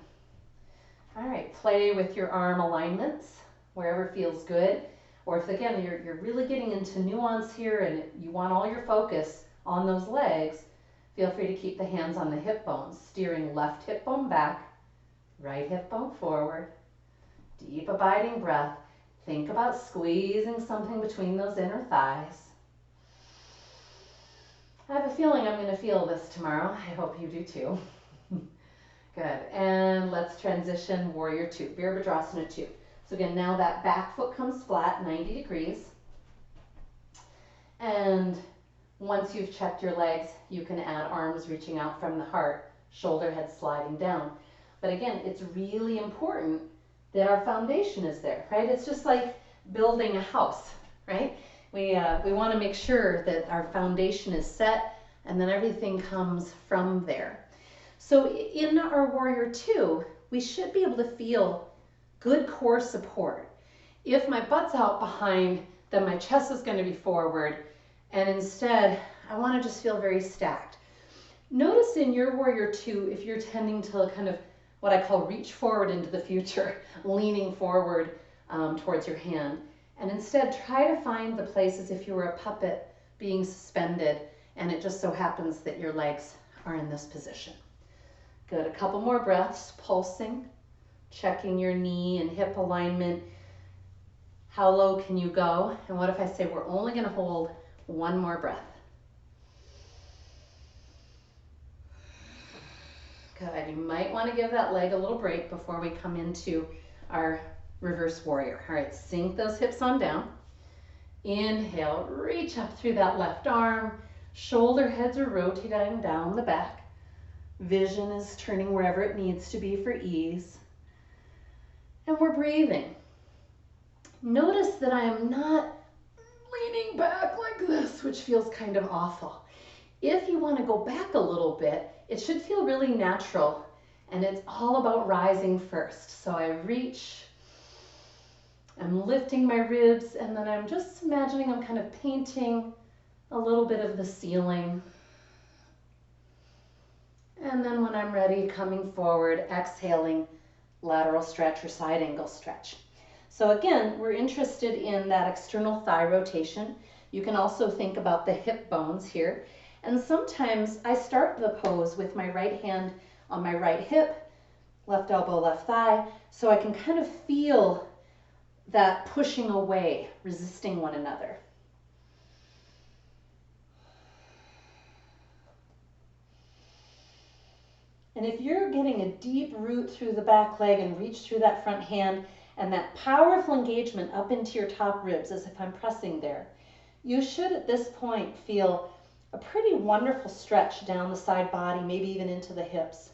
All right, play with your arm alignments wherever feels good. Or if, again, you're really getting into nuance here and you want all your focus on those legs, feel free to keep the hands on the hip bones, steering left hip bone back, right hip bone forward. Deep abiding breath. Think about squeezing something between those inner thighs. I have a feeling I'm going to feel this tomorrow. I hope you do too. Good. And let's transition Warrior Two, Virabhadrasana 2. So again, now that back foot comes flat, 90 degrees. And once you've checked your legs, you can add arms reaching out from the heart, shoulder head sliding down. But again, it's really important that our foundation is there, right? It's just like building a house, right? We want to make sure that our foundation is set and then everything comes from there. So in our Warrior Two, we should be able to feel good core support. If my butt's out behind, then my chest is going to be forward, and instead, I want to just feel very stacked. Notice in your Warrior Two, if you're tending to kind of what I call reach forward into the future, leaning forward towards your hand, and instead try to find the places if you were a puppet being suspended, and it just so happens that your legs are in this position. Good, a couple more breaths, pulsing, checking your knee and hip alignment. How low can you go? And what if I say we're only going to hold one more breath? Good, you might want to give that leg a little break before we come into our reverse warrior. All right, sink those hips on down. Inhale, reach up through that left arm. Shoulder heads are rotating down the back. Vision is turning wherever it needs to be for ease. And we're breathing. Notice that I am not leaning back like this, which feels kind of awful. If you want to go back a little bit, it should feel really natural, and it's all about rising first. So I reach, I'm lifting my ribs, and then I'm just imagining I'm kind of painting a little bit of the ceiling. And then when I'm ready, coming forward, exhaling, lateral stretch or side angle stretch. So again, we're interested in that external thigh rotation. You can also think about the hip bones here. And sometimes I start the pose with my right hand on my right hip, left elbow, left thigh, so I can kind of feel that pushing away, resisting one another. And if you're getting a deep root through the back leg and reach through that front hand and that powerful engagement up into your top ribs as if I'm pressing there, you should at this point feel a pretty wonderful stretch down the side body, maybe even into the hips.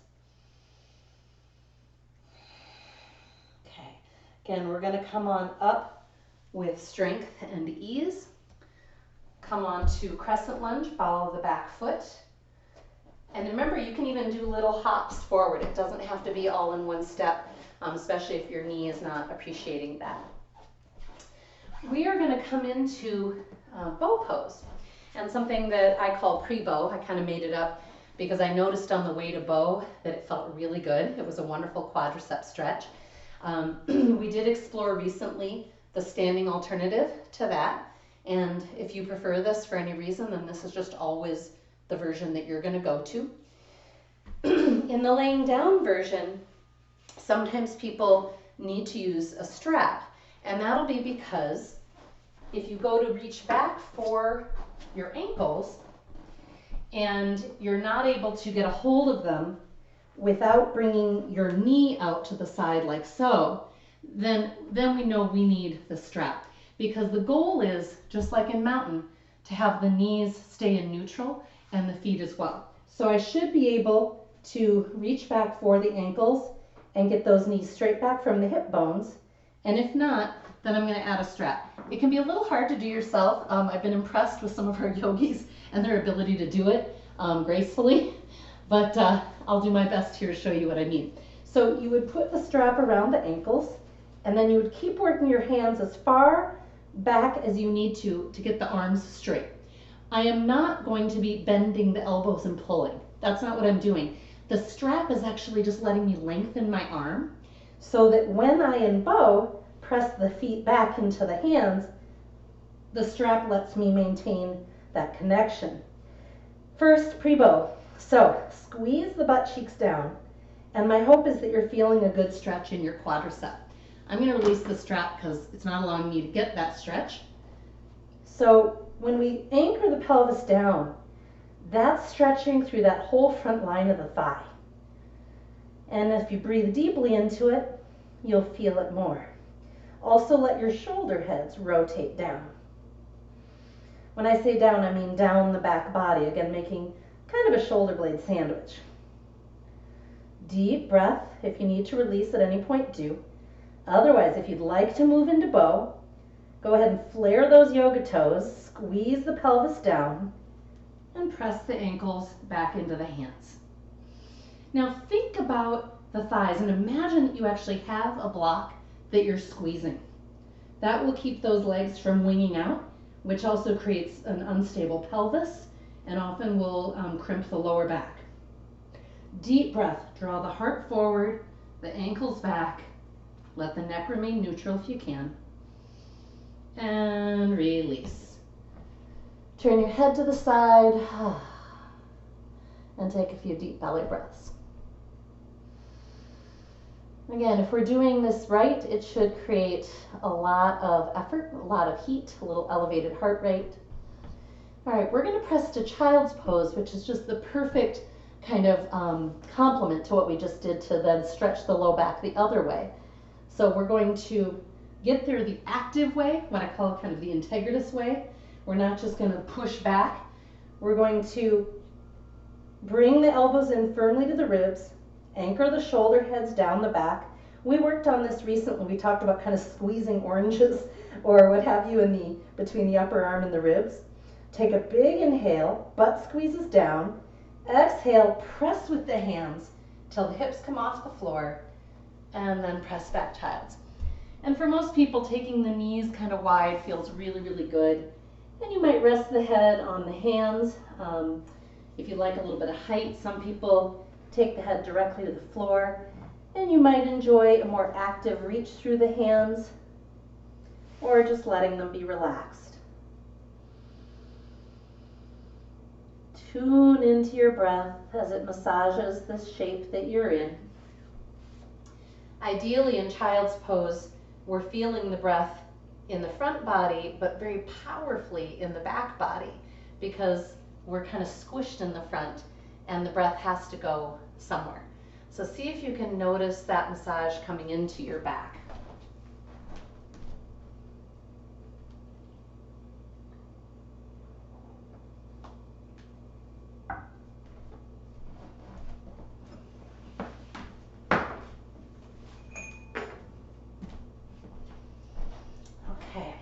Okay, again, we're going to come on up with strength and ease. Come on to crescent lunge, follow the back foot. And remember, you can even do little hops forward. It doesn't have to be all in one step, especially if your knee is not appreciating that. We are going to come into bow pose, and something that I call pre-bow. I kind of made it up because I noticed on the way to bow that it felt really good. It was a wonderful quadricep stretch. We did explore recently the standing alternative to that, and if you prefer this for any reason, then this is just always the version that you're going to go to. In the laying down version, sometimes people need to use a strap, and that'll be because if you go to reach back for your ankles and you're not able to get a hold of them without bringing your knee out to the side like so, then we know we need the strap, because the goal is, just like in mountain, to have the knees stay in neutral and the feet as well. So I should be able to reach back for the ankles and get those knees straight back from the hip bones. And if not, then I'm going to add a strap. It can be a little hard to do yourself. I've been impressed with some of our yogis and their ability to do it gracefully, but I'll do my best here to show you what I mean. So you would put the strap around the ankles, and then you would keep working your hands as far back as you need to get the arms straight. I am not going to be bending the elbows and pulling. That's not what I'm doing. The strap is actually just letting me lengthen my arm so that when I in bow press the feet back into the hands, the strap lets me maintain that connection. First, pre-bow. So squeeze the butt cheeks down, and my hope is that you're feeling a good stretch in your quadricep. I'm going to release the strap because it's not allowing me to get that stretch. So when we anchor the pelvis down, that's stretching through that whole front line of the thigh. And if you breathe deeply into it, you'll feel it more. Also let your shoulder heads rotate down. When I say down, I mean down the back body, again making kind of a shoulder blade sandwich. Deep breath. If you need to release at any point, do. Otherwise, if you'd like to move into bow, go ahead and flare those yoga toes, squeeze the pelvis down, and press the ankles back into the hands. Now think about the thighs and imagine that you actually have a block that you're squeezing. That will keep those legs from winging out, which also creates an unstable pelvis and often will crimp the lower back. Deep breath, draw the heart forward, the ankles back, let the neck remain neutral if you can, and release. Turn your head to the side and take a few deep belly breaths. Again, if we're doing this right, it should create a lot of effort, a lot of heat, a little elevated heart rate. All right, we're going to press to child's pose, which is just the perfect kind of complement to what we just did to then stretch the low back the other way. So we're going to get there the active way, what I call kind of the integratous way. We're not just going to push back. We're going to bring the elbows in firmly to the ribs, anchor the shoulder heads down the back. We worked on this recently. We talked about kind of squeezing oranges or what have you between the upper arm and the ribs. Take a big inhale, butt squeezes down. Exhale, press with the hands till the hips come off the floor, and then press back child's. And for most people, taking the knees kind of wide feels really, really good. And you might rest the head on the hands. If you like a little bit of height, some people take the head directly to the floor, and you might enjoy a more active reach through the hands, or just letting them be relaxed. Tune into your breath as it massages the shape that you're in. Ideally, in child's pose, we're feeling the breath in the front body, but very powerfully in the back body, because we're kind of squished in the front and the breath has to go somewhere. So see if you can notice that massage coming into your back. Okay,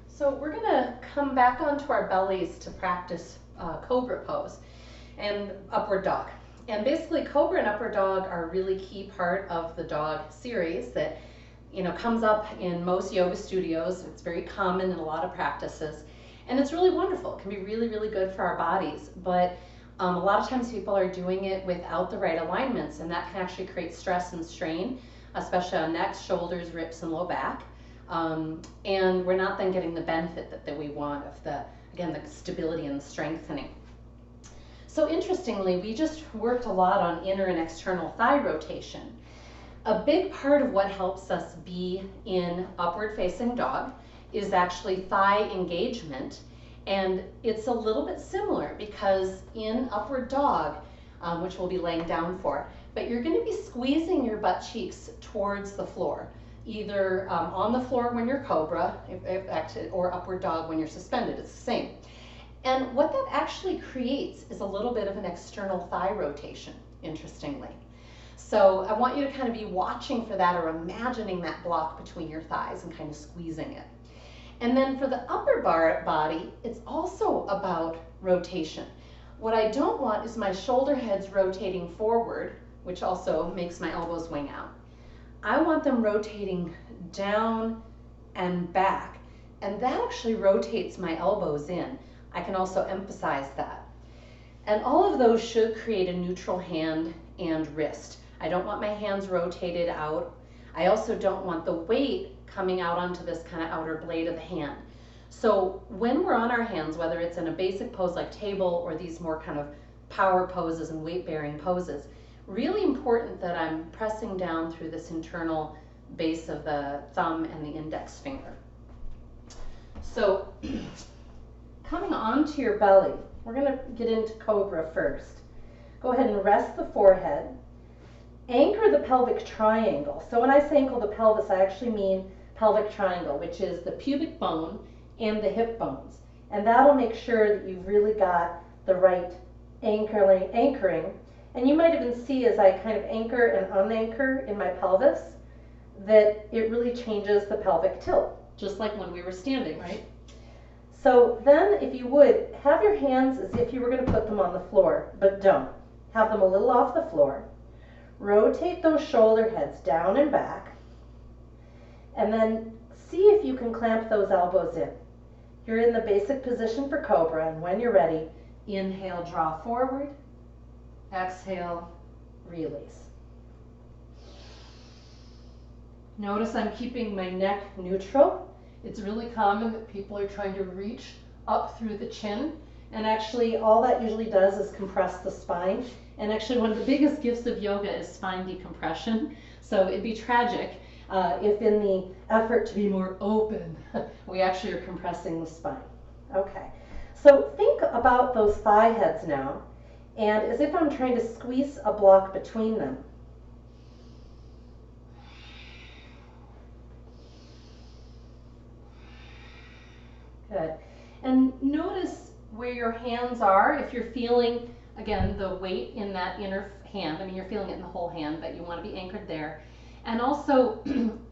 so we're going to come back onto our bellies to practice cobra pose and upward dog. And basically, cobra and upward dog are a really key part of the dog series that, you know, comes up in most yoga studios. It's very common in a lot of practices, and it's really wonderful. It can be really, really good for our bodies, but a lot of times people are doing it without the right alignments, and that can actually create stress and strain, especially on necks, shoulders, ribs, and low back. And we're not then getting the benefit that we want of the stability and the strengthening. So interestingly, we just worked a lot on inner and external thigh rotation. A big part of what helps us be in upward facing dog is actually thigh engagement, and it's a little bit similar because in upward dog, which we'll be laying down for, but you're going to be squeezing your butt cheeks towards the floor, either on the floor when you're cobra or upward dog when you're suspended. It's the same. And what that actually creates is a little bit of an external thigh rotation, interestingly. So I want you to kind of be watching for that or imagining that block between your thighs and kind of squeezing it. And then for the upper body, it's also about rotation. What I don't want is my shoulder heads rotating forward, which also makes my elbows wing out. I want them rotating down and back, and that actually rotates my elbows in. I can also emphasize that. And all of those should create a neutral hand and wrist. I don't want my hands rotated out. I also don't want the weight coming out onto this kind of outer blade of the hand. So when we're on our hands, whether it's in a basic pose like table or these more kind of power poses and weight-bearing poses, really important that I'm pressing down through this internal base of the thumb and the index finger. So coming onto your belly, we're going to get into cobra first. Go ahead and rest the forehead. Anchor the pelvic triangle. So when I say anchor the pelvis, I actually mean pelvic triangle, which is the pubic bone and the hip bones. And that'll make sure that you've really got the right anchoring. And you might even see as I kind of anchor and unanchor in my pelvis that it really changes the pelvic tilt, just like when we were standing, right? So then, if you would, have your hands as if you were going to put them on the floor, but don't. Have them a little off the floor. Rotate those shoulder heads down and back, and then see if you can clamp those elbows in. You're in the basic position for cobra, and when you're ready, inhale, draw forward, exhale, release. Notice I'm keeping my neck neutral. It's really common that people are trying to reach up through the chin, and actually all that usually does is compress the spine. And actually one of the biggest gifts of yoga is spine decompression. So it'd be tragic if in the effort to be more open, we actually are compressing the spine. Okay, so think about those thigh heads now, and as if I'm trying to squeeze a block between them. Good. And notice where your hands are. If you're feeling, again, the weight in that inner hand, I mean, you're feeling it in the whole hand, but you want to be anchored there. And also,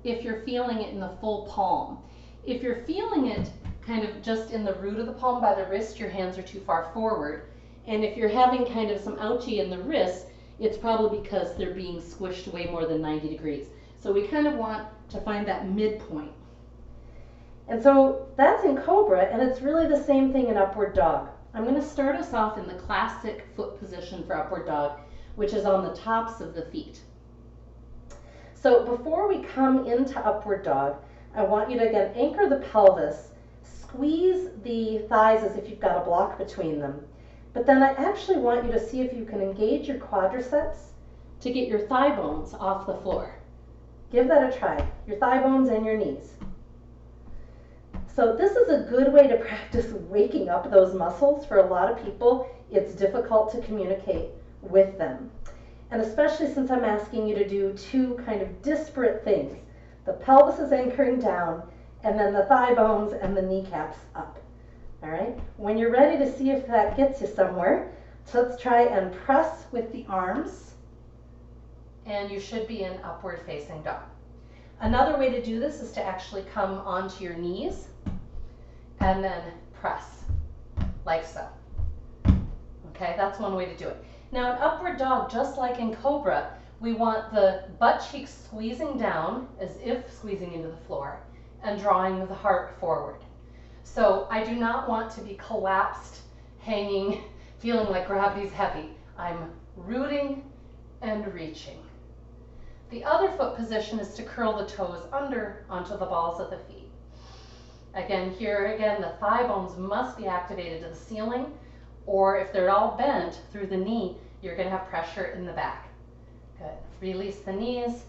if you're feeling it in the full palm. If you're feeling it kind of just in the root of the palm by the wrist, your hands are too far forward. And if you're having kind of some ouchie in the wrist, it's probably because they're being squished way more than 90 degrees. So we kind of want to find that midpoint. And so that's in cobra, and it's really the same thing in upward dog. I'm going to start us off in the classic foot position for upward dog, which is on the tops of the feet. So before we come into upward dog, I want you to again anchor the pelvis, squeeze the thighs as if you've got a block between them. But then I actually want you to see if you can engage your quadriceps to get your thigh bones off the floor. Give that a try, your thigh bones and your knees. So this is a good way to practice waking up those muscles. For a lot of people, it's difficult to communicate with them. And especially since I'm asking you to do two kind of disparate things. The pelvis is anchoring down, and then the thigh bones and the kneecaps up. All right, when you're ready to see if that gets you somewhere, so let's try and press with the arms, and you should be in upward facing dog. Another way to do this is to actually come onto your knees and then press, like so. Okay, that's one way to do it. Now in upward dog, just like in cobra, we want the butt cheeks squeezing down as if squeezing into the floor and drawing the heart forward. So I do not want to be collapsed, hanging, feeling like gravity's heavy. I'm rooting and reaching. The other foot position is to curl the toes under onto the balls of the feet. Again, the thigh bones must be activated to the ceiling, or if they're all bent through the knee, you're going to have pressure in the back. Good. Release the knees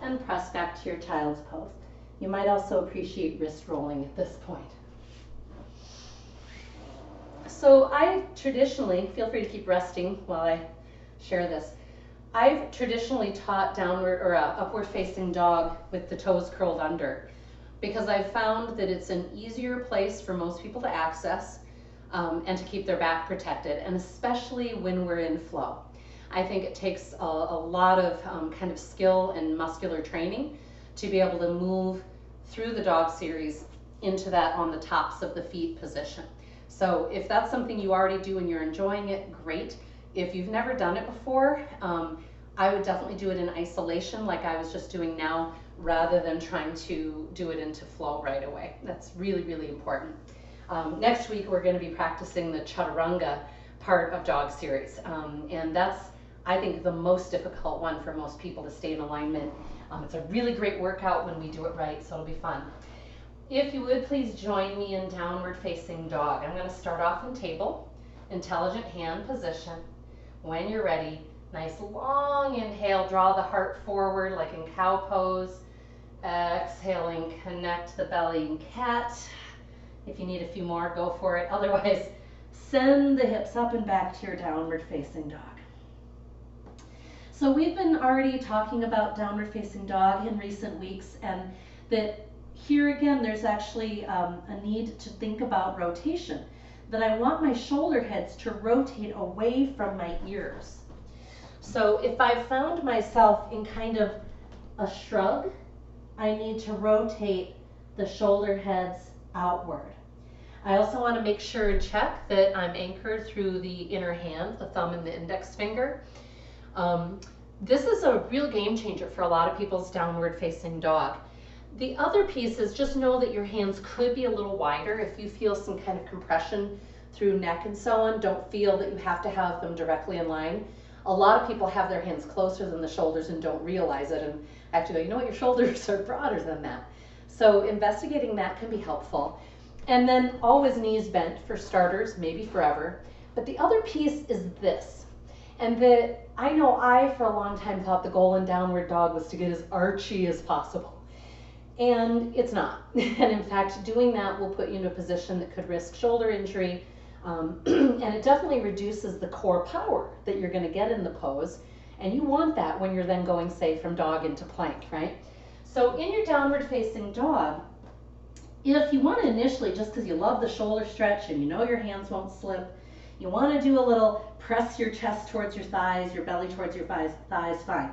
and press back to your child's pose. You might also appreciate wrist rolling at this point. So I traditionally, feel free to keep resting while I share this. I've traditionally taught downward or upward facing dog with the toes curled under because I've found that it's an easier place for most people to access and to keep their back protected, and especially when we're in flow. I think it takes a lot of kind of skill and muscular training to be able to move through the dog series into that on the tops of the feet position. So if that's something you already do and you're enjoying it, great. If you've never done it before, I would definitely do it in isolation like I was just doing now, rather than trying to do it into flow right away. That's really, really important. Next week, we're going to be practicing the chaturanga part of dog series. And that's, I think, the most difficult one for most people to stay in alignment. It's a really great workout when we do it right, so it'll be fun. If you would, please join me in downward facing dog. I'm going to start off in table, intelligent hand position. When you're ready, nice long inhale, draw the heart forward like in cow pose. Exhaling, connect the belly in cat. If you need a few more, go for it. Otherwise, send the hips up and back to your downward facing dog. So we've been already talking about downward facing dog in recent weeks, and that here again, there's actually a need to think about rotation. That I want my shoulder heads to rotate away from my ears. So if I've found myself in kind of a shrug, I need to rotate the shoulder heads outward. I also want to make sure and check that I'm anchored through the inner hand, the thumb and the index finger. This is a real game changer for a lot of people's downward facing dog. The other piece is just know that your hands could be a little wider. If you feel some kind of compression through neck and so on, don't feel that you have to have them directly in line. A lot of people have their hands closer than the shoulders and don't realize it, and actually go, you know what, your shoulders are broader than that. So investigating that can be helpful. And then always knees bent for starters, maybe forever. But the other piece is this, and that I know I, for a long time, thought the goal in downward dog was to get as archy as possible. And it's not. And in fact, doing that will put you in a position that could risk shoulder injury. And it definitely reduces the core power that you're going to get in the pose. And you want that when you're then going, say, from dog into plank, right? So in your downward facing dog, if you want to initially, just because you love the shoulder stretch and you know your hands won't slip, you want to do a little press your chest towards your thighs, your belly towards your thighs, fine.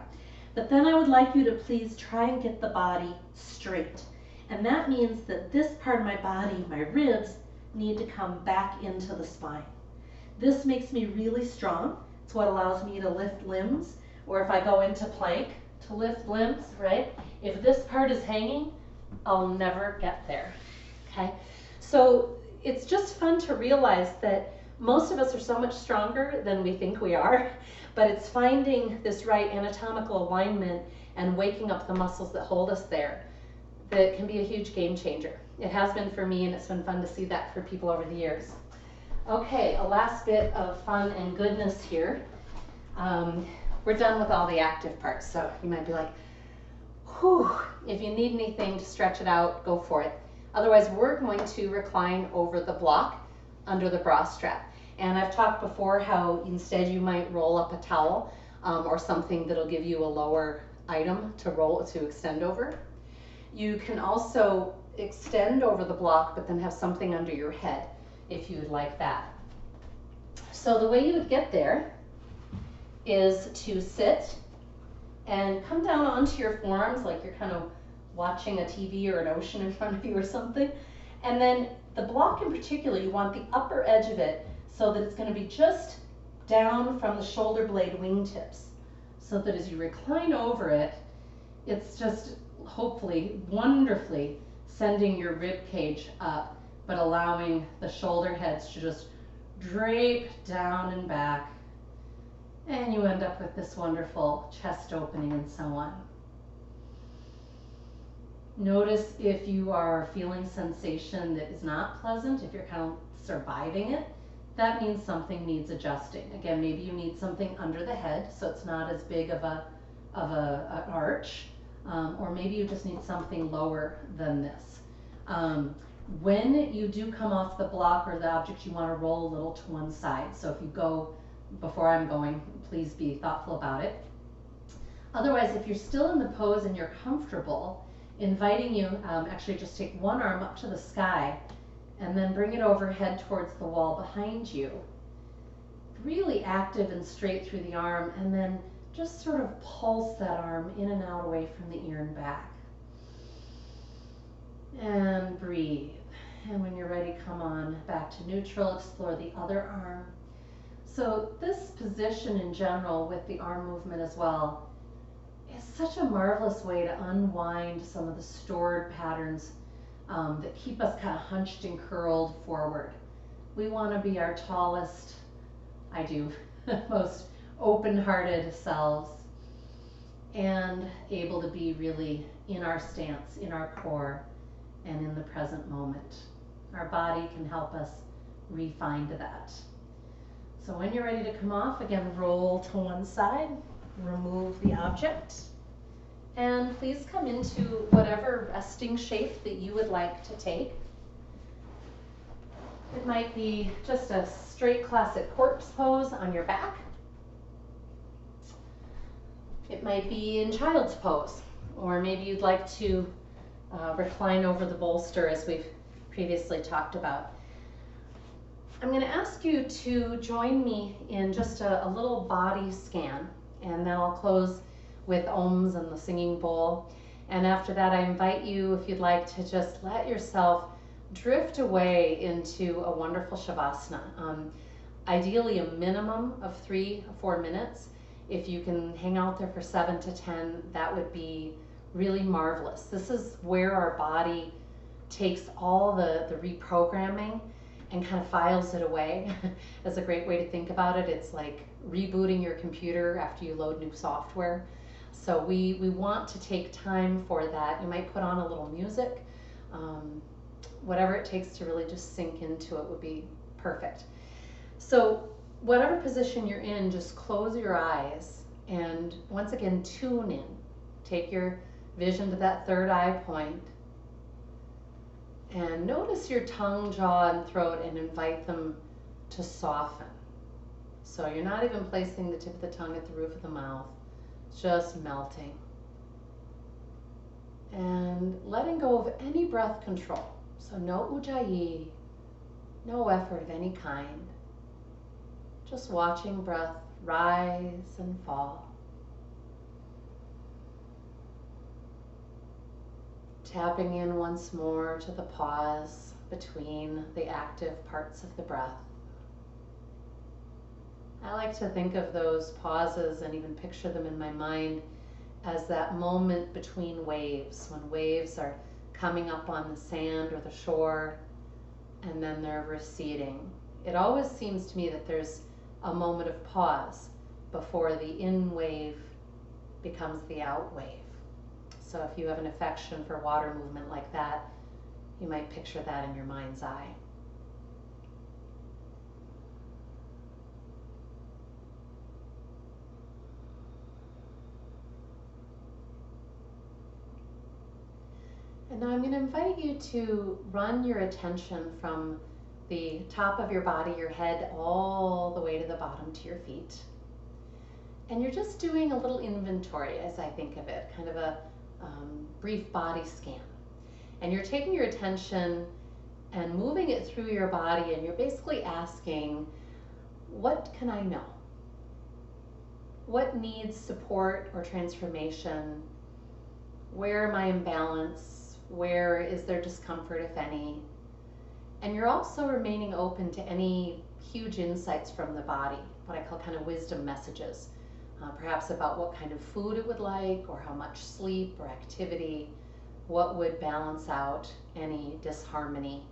But then I would like you to please try and get the body straight. And that means that this part of my body, my ribs, need to come back into the spine. This makes me really strong. It's what allows me to lift limbs, or if I go into plank, to lift limbs, right? If this part is hanging, I'll never get there, okay? So it's just fun to realize that Most of us are so much stronger than we think we are, but it's finding this right anatomical alignment and waking up the muscles that hold us there that can be a huge game changer. It has been for me, and it's been fun to see that for people over the years. Okay, a last bit of fun and goodness here. We're done with all the active parts, so you might be like, whew. If you need anything to stretch it out, go for it. Otherwise, we're going to recline over the block under the bra strap. And I've talked before how instead you might roll up a towel or something that'll give you a lower item to extend over. You can also extend over the block, but then have something under your head if you would like that. So the way you would get there is to sit and come down onto your forearms like you're kind of watching a TV or an ocean in front of you or something. And then the block in particular, you want the upper edge of it so that it's going to be just down from the shoulder blade wingtips, so that as you recline over it, it's just hopefully wonderfully sending your rib cage up, but allowing the shoulder heads to just drape down and back, and you end up with this wonderful chest opening and so on. Notice if you are feeling sensation that is not pleasant, if you're kind of surviving it, that means something needs adjusting. Again, maybe you need something under the head so it's not as big of an arch, or maybe you just need something lower than this. When you do come off the block or the object, you want to roll a little to one side. So if you go before I'm going, please be thoughtful about it. Otherwise, if you're still in the pose and you're comfortable, inviting you, actually just take one arm up to the sky and then bring it overhead towards the wall behind you. Really active and straight through the arm, and then just sort of pulse that arm in and out away from the ear and back. And breathe. And when you're ready, come on back to neutral, explore the other arm. So this position in general with the arm movement as well is such a marvelous way to unwind some of the stored patterns that keep us kind of hunched and curled forward. We want to be our tallest, most open-hearted selves, and able to be really in our stance, in our core, and in the present moment. Our body can help us re-find that. So when you're ready to come off, again, roll to one side, remove the object, and please come into whatever resting shape that you would like to take. It might be just a straight classic corpse pose on your back. It might be in child's pose, or maybe you'd like to recline over the bolster as we've previously talked about. I'm going to ask you to join me in just a little body scan, and then I'll close with ohms and the singing bowl. And after that, I invite you, if you'd like, to just let yourself drift away into a wonderful Shavasana. Ideally a minimum of 3 or 4 minutes. If you can hang out there for 7 to 10, that would be really marvelous. This is where our body takes all the reprogramming and kind of files it away. That's a great way to think about it. It's like rebooting your computer after you load new software. So we want to take time for that. You might put on a little music. Whatever it takes to really just sink into it would be perfect. So whatever position you're in, just close your eyes and once again tune in. Take your vision to that third eye point and notice your tongue, jaw, and throat and invite them to soften. So you're not even placing the tip of the tongue at the roof of the mouth, just melting. And letting go of any breath control. So no Ujjayi, no effort of any kind. Just watching breath rise and fall. Tapping in once more to the pause between the active parts of the breath. I like to think of those pauses and even picture them in my mind as that moment between waves, when waves are coming up on the sand or the shore and then they're receding. it always seems to me that there's a moment of pause before the in wave becomes the out wave. So if you have an affection for water movement like that, you might picture that in your mind's eye. And now I'm going to invite you to run your attention from the top of your body, your head, all the way to the bottom to your feet. And you're just doing a little inventory, as I think of it, kind of a brief body scan. And you're taking your attention and moving it through your body, and you're basically asking, what can I know? What needs support or transformation? Where am I in balance? Where is there discomfort, if any? And you're also remaining open to any huge insights from the body, what I call kind of wisdom messages, perhaps about what kind of food it would like, or how much sleep or activity, what would balance out any disharmony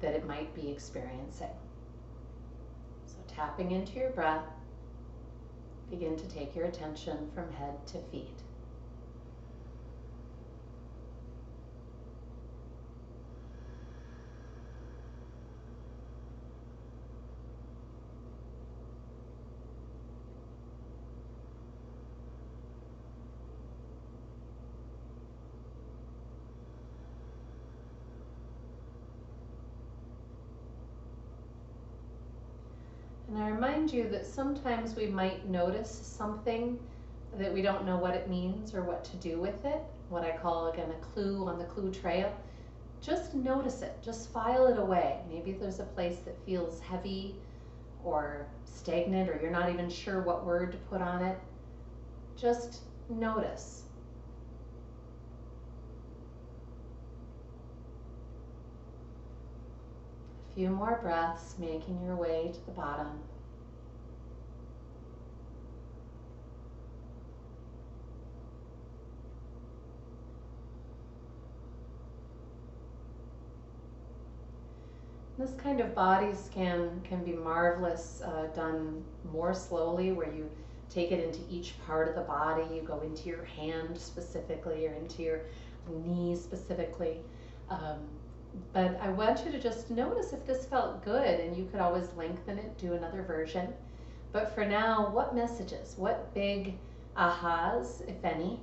that it might be experiencing. So tapping into your breath, begin to take your attention from head to feet. And I remind you that sometimes we might notice something that we don't know what it means or what to do with it, what I call, again, a clue on the clue trail. Just notice it, just file it away. Maybe there's a place that feels heavy or stagnant, or you're not even sure what word to put on it. Just notice. A few more breaths, making your way to the bottom. This kind of body scan can be marvelous, done more slowly, where you take it into each part of the body. You go into your hand specifically, or into your knee specifically. But I want you to just notice if this felt good, and you could always lengthen it, do another version. But for now, what messages, what big ahas, if any,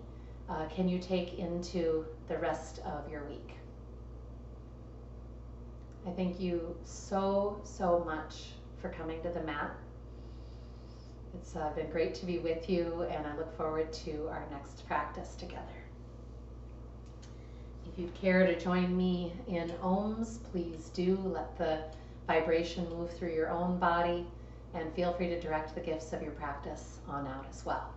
can you take into the rest of your week? I thank you so, so much for coming to the mat. It's been great to be with you, and I look forward to our next practice together. If you'd care to join me in Ohms, please do. Let the vibration move through your own body, and feel free to direct the gifts of your practice on out as well.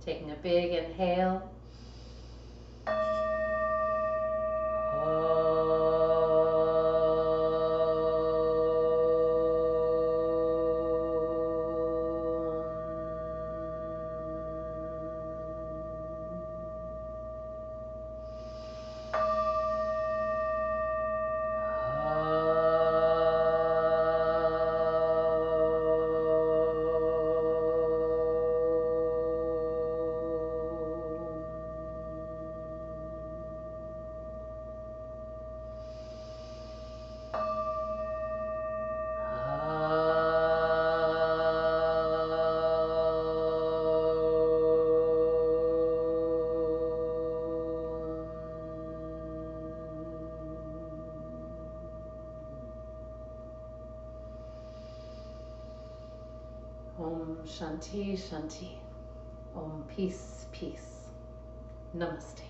Taking a big inhale. Om Shanti Shanti. Om Peace Peace. Namaste.